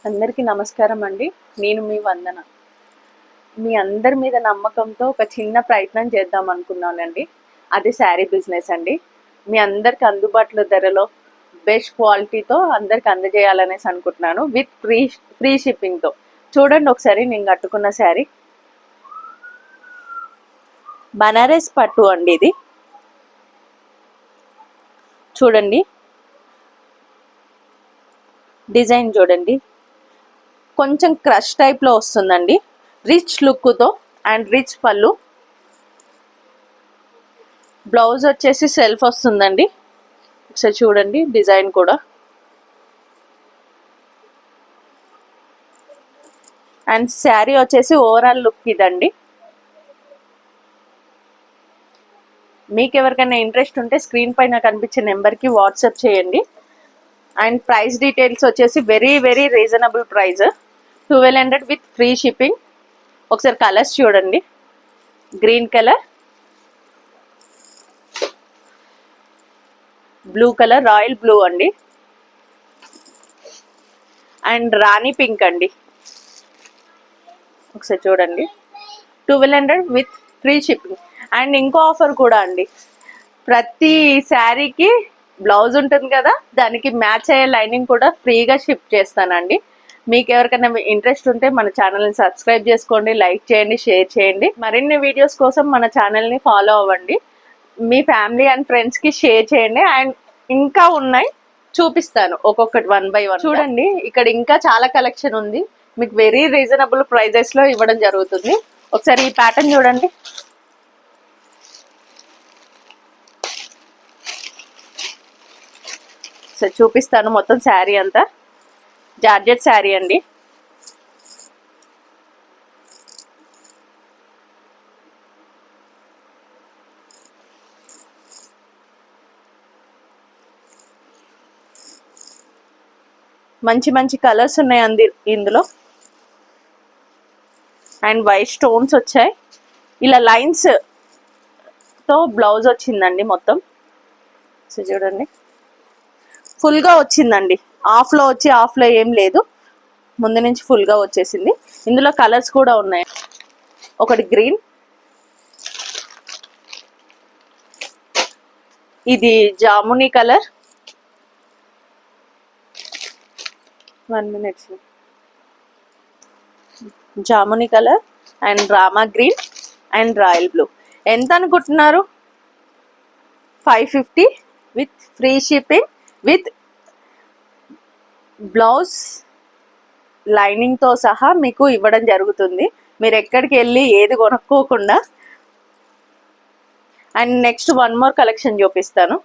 అందరికీ నమస్కారం అండి. నేను మీ వందన. మీ అందరి మీద నమ్మకంతో ఒక చిన్న ప్రయత్నం చేద్దాం అనుకున్నానండి. అది శారీ బిజినెస్ అండి. మీ అందరికి అందుబాటులో ధరలో బెస్ట్ క్వాలిటీతో అందరికి అందజేయాలనేసి అనుకుంటున్నాను, విత్ ఫ్రీ షిప్పింగ్తో. చూడండి ఒకసారి నేను కట్టుకున్న శారీ. బనారస్ పట్టు అండి ఇది. చూడండి డిజైన్ చూడండి, కొంచెం క్రష్ టైప్లో వస్తుందండి, రిచ్ లుక్తో అండ్ రిచ్ పళ్ళు. బ్లౌజ్ వచ్చేసి సెల్ఫ్ వస్తుందండి. ఒకసారి చూడండి డిజైన్ కూడా. అండ్ శారీ వచ్చేసి ఓవరాల్ లుక్ ఇదండి. మీకు ఎవరికైనా ఇంట్రెస్ట్ ఉంటే స్క్రీన్ పైన కనిపించే నెంబర్కి వాట్సాప్ చేయండి. అండ్ ప్రైస్ డీటెయిల్స్ వచ్చేసి very very reasonable price, 1200 with free shipping. ఒకసారి కలర్స్ చూడండి. Green colour, blue colour, royal blue అండి, అండ్ రాణి పింక్ అండి. ఒకసారి చూడండి, 1200 విత్ ఫ్రీ షిప్పింగ్. అండ్ ఇంకో ఆఫర్ కూడా అండి, ప్రతి శారీకి బ్లౌజ్ ఉంటుంది కదా, దానికి మ్యాచ్ అయ్యే లైనింగ్ కూడా ఫ్రీగా షిప్ చేస్తానండి. మీకు ఎవరికైనా ఇంట్రెస్ట్ ఉంటే మన ఛానల్ని సబ్స్క్రైబ్ చేసుకోండి, లైక్ చేయండి, షేర్ చేయండి. మరిన్ని వీడియోస్ కోసం మన ఛానల్ని ఫాలో అవ్వండి. మీ ఫ్యామిలీ అండ్ ఫ్రెండ్స్కి షేర్ చేయండి. అండ్ ఇంకా ఉన్నాయి, చూపిస్తాను ఒక్కొక్కటి 1 by 1. చూడండి ఇక్కడ ఇంకా చాలా కలెక్షన్ ఉంది, మీకు వెరీ రీజనబుల్ ప్రైజెస్లో ఇవ్వడం జరుగుతుంది. ఒకసారి ఈ ప్యాటర్న్ చూడండి. సో చూపిస్తాను మొత్తం శారీ అంతా. జార్జెట్ శారీ అండి. మంచి మంచి కలర్స్ ఉన్నాయి ఇందులో. అండ్ వైట్ స్టోన్స్ వచ్చాయి, ఇలా లైన్స్ తో బ్లౌజ్ వచ్చిందండి మొత్తం. సో చూడండి ఫుల్గా వచ్చిందండి, ఆఫ్లో వచ్చి ఆఫ్లో ఏం లేదు, ముందు నుంచి ఫుల్గా వచ్చేసింది. ఇందులో కలర్స్ కూడా ఉన్నాయి. ఒకటి గ్రీన్, ఇది జామునీ కలర్, 1 minute, జామునీ కలర్ అండ్ రామా గ్రీన్ అండ్ రాయల్ బ్లూ. ఎంత అనుకుంటున్నారు? 550 with free shipping, with blouse లైనింగ్తో సహా మీకు ఇవ్వడం జరుగుతుంది. మీరు ఎక్కడికి వెళ్ళి ఏది కొనుక్కోకుండా. అండ్ నెక్స్ట్ 1 more కలెక్షన్ చూపిస్తాను.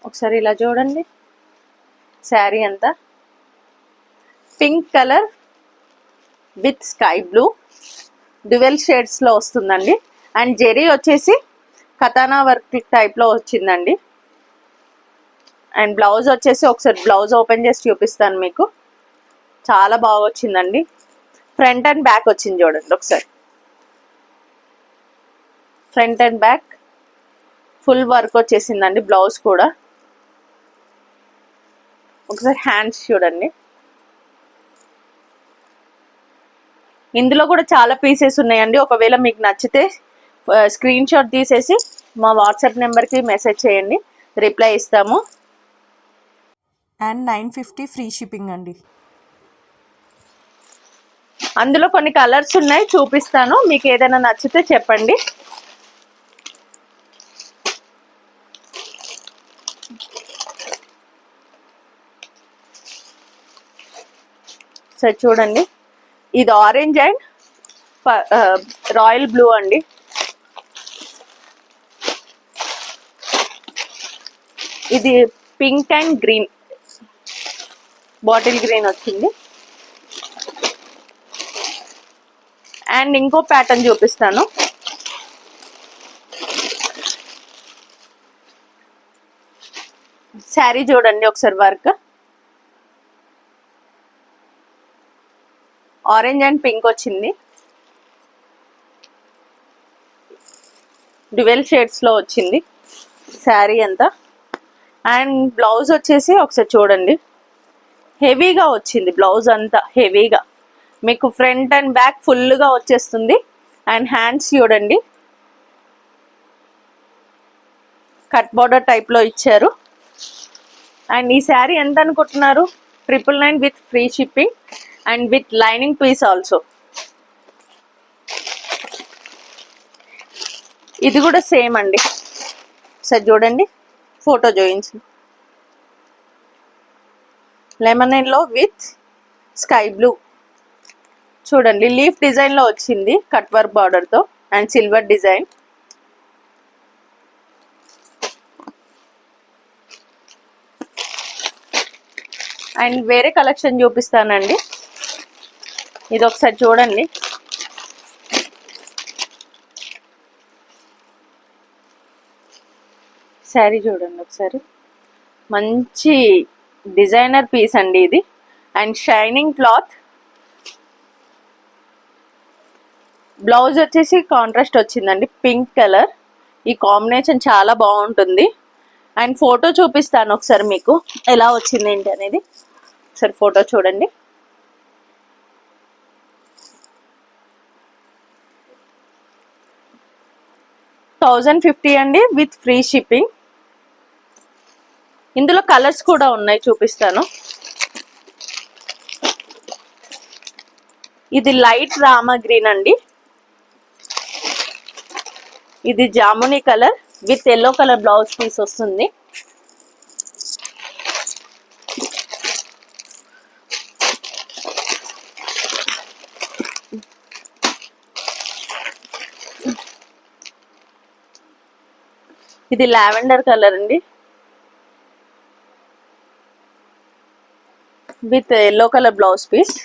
ఒకసారి ఇలా చూడండి, శారీ అంతా pink colour with sky blue, dual షేడ్స్లో వస్తుందండి. అండ్ జెరీ వచ్చేసి కతానా వర్క్ టైప్లో వచ్చిందండి. అండ్ బ్లౌజ్ వచ్చేసి ఒకసారి బ్లౌజ్ ఓపెన్ చేసి చూపిస్తాను మీకు. చాలా బాగా వచ్చిందండి. ఫ్రంట్ అండ్ బ్యాక్ వచ్చింది చూడండి ఒకసారి. Front and back full work వచ్చేసిందండి. బ్లౌజ్ కూడా ఒకసారి హ్యాండ్స్ చూడండి. ఇందులో కూడా చాలా పీసెస్ ఉన్నాయండి. ఒకవేళ మీకు నచ్చితే స్క్రీన్ షాట్ తీసేసి మా వాట్సాప్ నెంబర్కి మెసేజ్ చేయండి, రిప్లై ఇస్తాము. అండ్ 950 ఫ్రీ షిప్పింగ్ అండి. అందులో కొన్ని కలర్స్ ఉన్నాయి, చూపిస్తాను. మీకు ఏదైనా నచ్చితే చెప్పండి. సరే చూడండి, ఇది ఆరెంజ్ అండ్ రాయల్ బ్లూ అండి. ఇది pink and green, bottle green వచ్చింది. అండ్ ఇంకో ప్యాటర్న్ చూపిస్తాను. శారీ చూడండి ఒకసారి, వర్క్ ఆరెంజ్ అండ్ పింక్ వచ్చింది, డ్యువెల్ షేడ్స్ లో వచ్చింది శారీ అంతా. అండ్ బ్లౌజ్ వచ్చేసి ఒకసారి చూడండి, హెవీగా వచ్చింది బ్లౌజ్ అంతా హెవీగా. మీకు ఫ్రంట్ అండ్ బ్యాక్ ఫుల్గా వచ్చేస్తుంది. అండ్ హ్యాండ్స్ చూడండి, కట్ బార్డర్ టైప్లో ఇచ్చారు. అండ్ ఈ శారీ ఎంత అనుకుంటున్నారు? 999 with free shipping and with lining piece also. ఇది కూడా సేమ్ అండి. సరే చూడండి, ఫోటో చూపించు. Lemon yellow with sky blue చూడండి, లీఫ్ డిజైన్ లో వచ్చింది కట్ వర్క్ బార్డర్ తో అండ్ సిల్వర్ డిజైన్. అండ్ వేరే కలెక్షన్ చూపిస్తానండి, ఇది ఒకసారి చూడండి. శారీ చూడండి ఒకసారి, మంచి డిజైనర్ పీస్ అండి ఇది. And shining cloth. బ్లౌజ్ వచ్చేసి కాంట్రాస్ట్ వచ్చిందండి, పింక్ కలర్. ఈ కాంబినేషన్ చాలా బాగుంటుంది. అండ్ ఫోటో చూపిస్తాను ఒకసారి మీకు ఎలా వచ్చింది ఏంటి అనేది. ఒకసారి ఫోటో చూడండి. $1050 అండి విత్ ఫ్రీ షిప్పింగ్. ఇందులో కలర్స్ కూడా ఉన్నాయి, చూపిస్తాను. ఇది లైట్ రామా గ్రీన్ అండి, ఇది జామునీ colour with yellow colour blouse piece వస్తుంది. ఇది లావెండర్ కలర్ అండి with yellow colour blouse piece.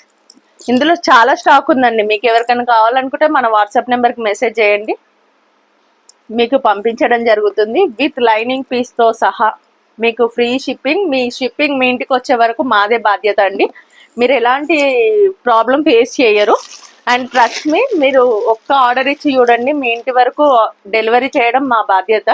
ఇందులో చాలా స్టాక్ ఉందండి, మీకు ఎవరికైనా కావాలనుకుంటే మన వాట్సాప్ నెంబర్కి మెసేజ్ చేయండి, మీకు పంపించడం జరుగుతుంది విత్ లైనింగ్ పీస్తో సహా. మీకు ఫ్రీ షిప్పింగ్. మీ షిప్పింగ్ మీ ఇంటికి వచ్చే వరకు మాదే బాధ్యత అండి, మీరు ఎలాంటి ప్రాబ్లం ఫేస్ చేయరు. అండ్ ట్రస్ట్ మీ, మీరు ఒక్క ఆర్డర్ ఇచ్చి చూడండి, మీ ఇంటి వరకు డెలివరీ చేయడం మా బాధ్యత.